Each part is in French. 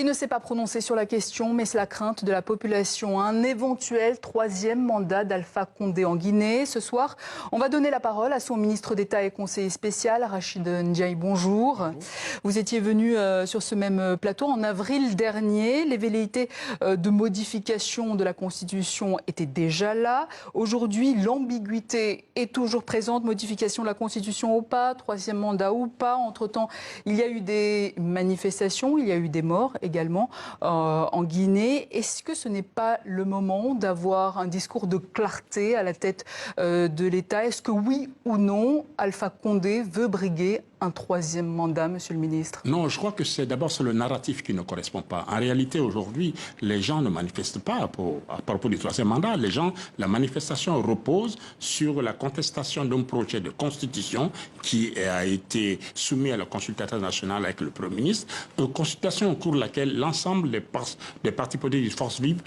Il ne s'est pas prononcé sur la question, mais c'est la crainte de la population. Un éventuel troisième mandat d'Alpha Condé en Guinée. Ce soir, on va donner la parole à son ministre d'État et conseiller spécial, Rachid Ndiaye. Bonjour. Vous étiez venu sur ce même plateau en avril dernier. Les velléités de modification de la Constitution étaient déjà là. Aujourd'hui, l'ambiguïté est toujours présente. Modification de la Constitution ou pas, troisième mandat ou pas. Entre-temps, il y a eu des manifestations, il y a eu des morts également en Guinée. Est-ce que ce n'est pas le moment d'avoir un discours de clarté à la tête de l'État? Est-ce que oui ou non, Alpha Condé veut briguer un troisième mandat, monsieur le ministre? Non, je crois que c'est d'abord le narratif qui ne correspond pas. En réalité, aujourd'hui, les gens ne manifestent pas à propos du troisième mandat. La manifestation repose sur la contestation d'un projet de constitution qui a été soumis à la consultation nationale avec le Premier ministre. Une consultation au cours de laquelle l'ensemble des partis politiques de force vive,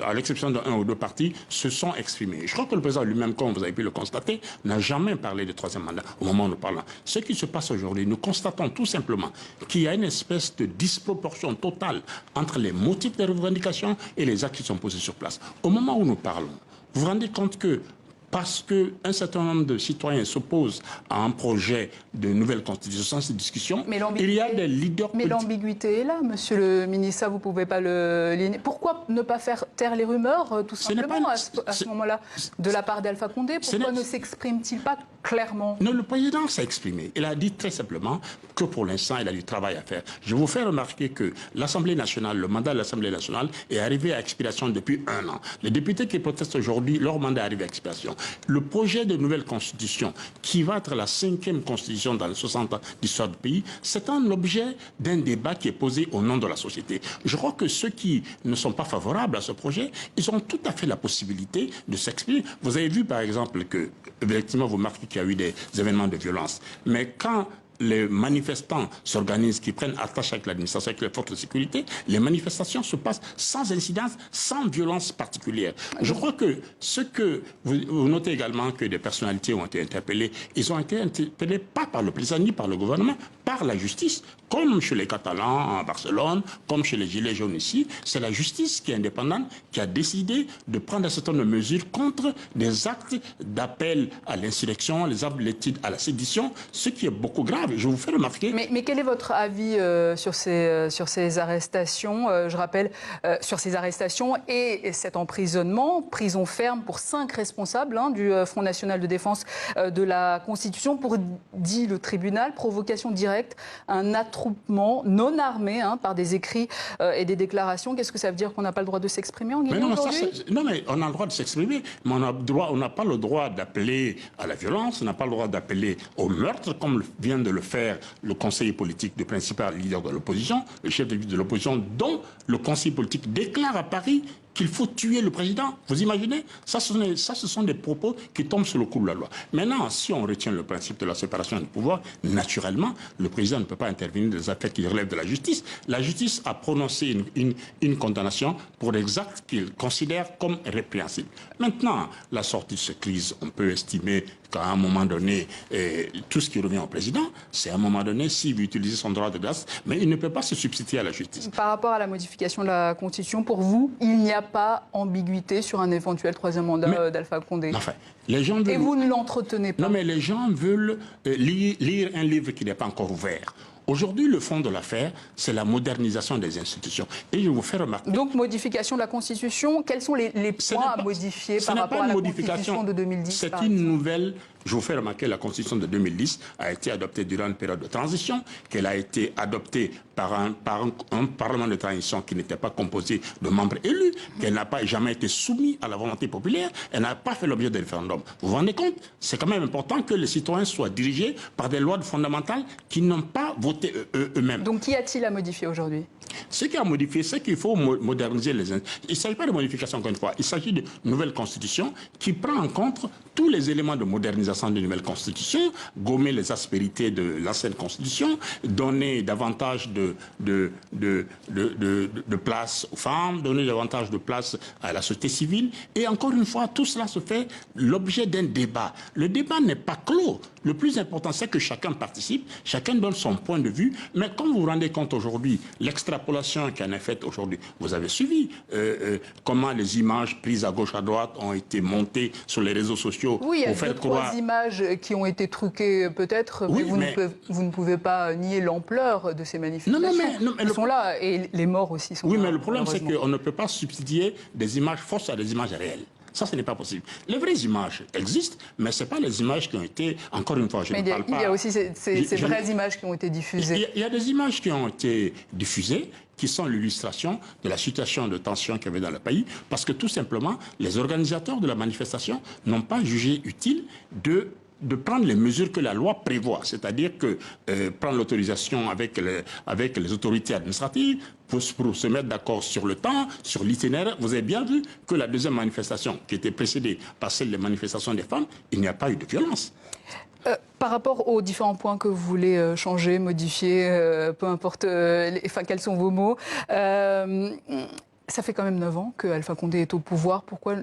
à l'exception d'un ou deux partis, se sont exprimés. Je crois que le président lui-même, comme vous avez pu le constater, n'a jamais parlé de troisième mandat au moment où nous parlons. Ce qui se passe aujourd'hui, nous constatons tout simplement qu'il y a une espèce de disproportion totale entre les motifs des revendications et les actes qui sont posés sur place. Au moment où nous parlons, vous vous rendez compte que parce qu'un certain nombre de citoyens s'opposent à un projet de nouvelle constitution sans cette discussion, il y a des leaders politiques. Mais l'ambiguïté est là, monsieur le ministre, ça vous ne pouvez pas le... Pourquoi ne pas faire taire les rumeurs, tout simplement, à ce moment-là, de la part d'Alpha Condé? Pourquoi ne s'exprime-t-il pas clairement? Non, le président s'est exprimé. Il a dit très simplement que pour l'instant, il a du travail à faire. Je vous fais remarquer que l'Assemblée nationale, le mandat de l'Assemblée nationale est arrivé à expiration depuis 1 an. Les députés qui protestent aujourd'hui, leur mandat est arrivé à expiration. Le projet de nouvelle constitution, qui va être la 5e constitution dans les 60 ans d'histoire du pays, c'est un objet d'un débat qui est posé au nom de la société. Je crois que ceux qui ne sont pas favorables à ce projet, ils ont tout à fait la possibilité de s'exprimer. Vous avez vu par exemple que, effectivement, vous marquez qu'il y a eu des événements de violence. Mais quand les manifestants s'organisent, qui prennent attache avec l'administration, avec les forces de sécurité, les manifestations se passent sans incidence, sans violence particulière. Je crois que ce que vous notez également que des personnalités ont été interpellées, ils ont été interpellés pas par le président ni par le gouvernement, par la justice, comme chez les Catalans à Barcelone, comme chez les Gilets jaunes ici. C'est la justice qui est indépendante, qui a décidé de prendre un certain nombre de mesures contre des actes d'appel à l'insurrection, les actes à la sédition, ce qui est beaucoup grave. Je vous fais remarquer... Mais quel est votre avis sur ces arrestations? Je rappelle, sur ces arrestations et cet emprisonnement, prison ferme pour 5 responsables du Front National de Défense de la Constitution pour, dit le tribunal, provocation directe, un attroupement non armé par des écrits et des déclarations. Qu'est-ce que ça veut dire, qu'on n'a pas le droit de s'exprimer en Guinée aujourd'hui? Non, mais on a le droit de s'exprimer, mais on n'a pas le droit d'appeler à la violence, on n'a pas le droit d'appeler au meurtre, comme vient de le faire le conseiller politique du principal leader de l'opposition, le chef de l'opposition, dont le conseiller politique déclare à Paris qu'il faut tuer le président. Vous imaginez? Ça, ce sont des propos qui tombent sur le coup de la loi. Maintenant, si on retient le principe de la séparation du pouvoir, naturellement, le président ne peut pas intervenir dans des affaires qui relèvent de la justice. La justice a prononcé une condamnation pour des actes qu'il considère comme répréhensibles. Maintenant, la sortie de cette crise, on peut estimer qu'à un moment donné, tout ce qui revient au président, c'est à un moment donné, s'il veut utiliser son droit de grâce, mais il ne peut pas se substituer à la justice. Par rapport à la modification de la Constitution, pour vous, il n'y a pas ambiguïté sur un éventuel troisième mandat d'Alpha Condé? Enfin, les gens veulent... Et vous ne l'entretenez pas? Non, mais les gens veulent lire un livre qui n'est pas encore ouvert. Aujourd'hui, le fond de l'affaire, c'est la modernisation des institutions. Et je vous fais remarquer... Donc, modification de la Constitution, quels sont les points à modifier par rapport à la Constitution de 2010? C'est une nouvelle... Je vous fais remarquer, la Constitution de 2010 a été adoptée durant une période de transition, qu'elle a été adoptée par un Parlement de transition qui n'était pas composé de membres élus, qu'elle n'a pas jamais été soumise à la volonté populaire, elle n'a pas fait l'objet de référendum. Vous vous rendez compte? C'est quand même important que les citoyens soient dirigés par des lois fondamentales qui n'ont pas voté eux-mêmes. Donc, qu'y a-t-il à modifier aujourd'hui? Ce qui a modifié, c'est qu'il faut moderniser les... Il ne s'agit pas de modification, encore une fois. Il s'agit d'une nouvelle constitution qui prend en compte tous les éléments de modernisation d'une nouvelle constitution, gommer les aspérités de l'ancienne constitution, donner davantage de place aux femmes, donner davantage de place à la société civile. Et encore une fois, tout cela se fait l'objet d'un débat. Le débat n'est pas clos. Le plus important, c'est que chacun participe, chacun donne son point de vue. Mais quand vous vous rendez compte aujourd'hui, l'extrapolation qui en est faite aujourd'hui, vous avez suivi comment les images prises à gauche, à droite ont été montées sur les réseaux sociaux. Oui, il y a pour faire trois images qui ont été truquées peut-être, Oui, mais vous ne pouvez pas nier l'ampleur de ces manifestations. Non, mais Elles sont là et les morts aussi sont là. Oui, mais le problème, c'est qu'on ne peut pas substituer des images fausses à des images réelles. Ça, ce n'est pas possible. Les vraies images existent, mais ce n'est pas les images qui ont été, encore une fois, je ne parle pas... Il y a aussi ces vraies images qui ont été diffusées. Il y a des images qui ont été diffusées, qui sont l'illustration de la situation de tension qu'il y avait dans le pays, parce que tout simplement, les organisateurs de la manifestation n'ont pas jugé utile de prendre les mesures que la loi prévoit, c'est-à-dire que prendre l'autorisation avec les autorités administratives pour se mettre d'accord sur le temps, sur l'itinéraire. Vous avez bien vu que la deuxième manifestation, qui était précédée par celle des manifestations des femmes, il n'y a pas eu de violence. Par rapport aux différents points que vous voulez changer, modifier, peu importe quels sont vos mots, ça fait quand même 9 ans que Alpha Condé est au pouvoir. Pourquoi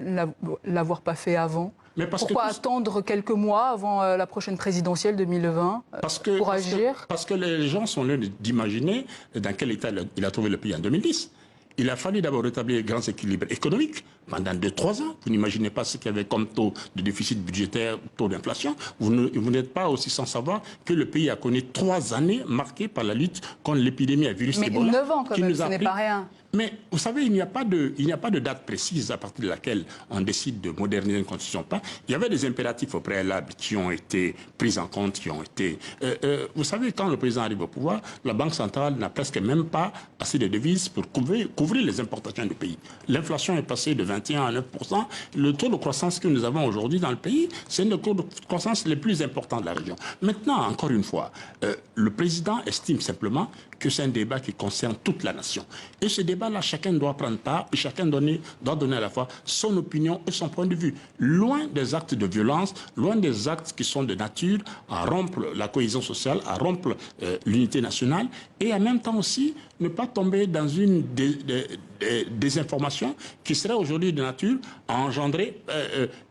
l'avoir pas fait avant ? Pourquoi attendre quelques mois avant la prochaine présidentielle 2020 pour agir ? Parce que les gens sont là d'imaginer dans quel état il a trouvé le pays en 2010. Il a fallu d'abord rétablir les grands équilibres économiques pendant 2-3 ans. Vous n'imaginez pas ce qu'il y avait comme taux de déficit budgétaire, taux d'inflation. Vous n'êtes pas aussi sans savoir que le pays a connu 3 années marquées par la lutte contre l'épidémie à virus Ebola. Mais 9 ans quand même, ce n'est pas rien. Mais vous savez, il n'y a pas de date précise à partir de laquelle on décide de moderniser une constitution. Il y avait des impératifs au préalable qui ont été pris en compte, qui ont été... vous savez, quand le président arrive au pouvoir, la Banque centrale n'a presque même pas assez de devises pour couvrir les importations du pays. L'inflation est passée de 21 à 9%. Le taux de croissance que nous avons aujourd'hui dans le pays, c'est le taux de croissance les plus importants de la région. Maintenant, encore une fois, le président estime simplement que c'est un débat qui concerne toute la nation. Et ce débat-là, chacun doit prendre part et chacun doit donner à la fois son opinion et son point de vue. Loin des actes de violence, loin des actes qui sont de nature à rompre la cohésion sociale, à rompre l'unité nationale et en même temps aussi ne pas tomber dans une désinformation qui serait aujourd'hui de nature à engendrer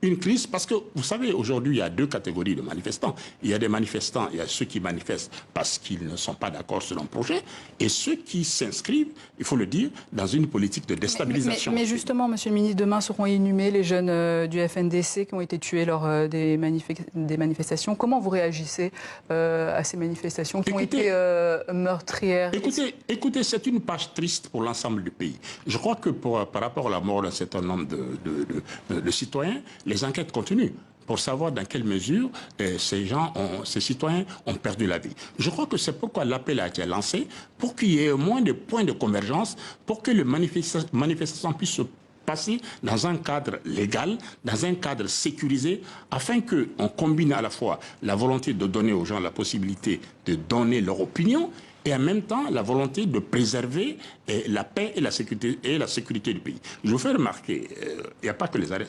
une crise. Parce que, vous savez, aujourd'hui, il y a 2 catégories de manifestants. Il y a des manifestants, il y a ceux qui manifestent parce qu'ils ne sont pas d'accord sur un projet, et ceux qui s'inscrivent, il faut le dire, dans une politique de déstabilisation. Mais justement, Monsieur le ministre, demain seront inhumés les jeunes du FNDC qui ont été tués lors des manifestations. Comment vous réagissez à ces manifestations qui ont été meurtrières? Écoutez, c'est une page triste pour l'ensemble du pays. Je crois que par rapport à la mort d'un certain nombre de citoyens, les enquêtes continuent pour savoir dans quelle mesure ces citoyens ont perdu la vie. Je crois que c'est pourquoi l'appel a été lancé, pour qu'il y ait moins de points de convergence, pour que les manifestations puissent se passer dans un cadre légal, dans un cadre sécurisé, afin qu'on combine à la fois la volonté de donner aux gens la possibilité de donner leur opinion, et en même temps la volonté de préserver la paix et la sécurité du pays. Je vous fais remarquer, il n'y a pas que les arrêts,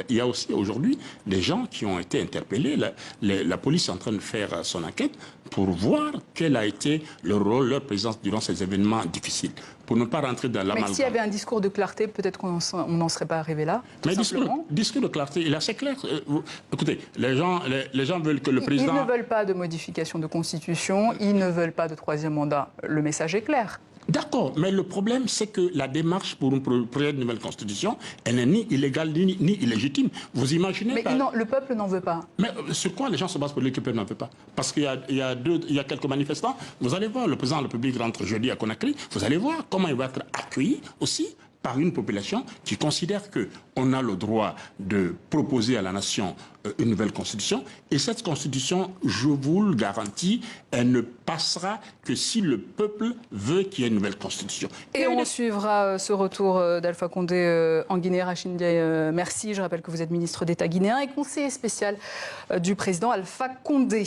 il y a aussi aujourd'hui des gens qui ont été interpellés. La police est en train de faire son enquête pour voir quel a été leur rôle, leur présence durant ces événements difficiles, pour ne pas rentrer dans l'amalgame. Mais s'il y avait un discours de clarté, peut-être qu'on n'en serait pas arrivé là. Mais discours de clarté, il est assez clair. Écoutez, les gens veulent que le président... Ils ne veulent pas de modification de constitution, ils ne veulent pas de 3e mandat. Le message est clair. D'accord, mais le problème, c'est que la démarche pour une nouvelle constitution, elle n'est ni illégale ni illégitime. Vous imaginez... Mais non, le peuple n'en veut pas. Mais sur quoi les gens se basent pour dire que le peuple n'en veut pas? Parce qu'il y a quelques manifestants. Vous allez voir, le président de la République rentre jeudi à Conakry. Vous allez voir comment il va être accueilli aussi par une population qui considère qu'on a le droit de proposer à la nation une nouvelle constitution. Et cette constitution, je vous le garantis, elle ne passera que si le peuple veut qu'il y ait une nouvelle constitution. Et on suivra ce retour d'Alpha Condé en Guinée. Rachid Ndiaye, merci. Je rappelle que vous êtes ministre d'État guinéen et conseiller spécial du président Alpha Condé.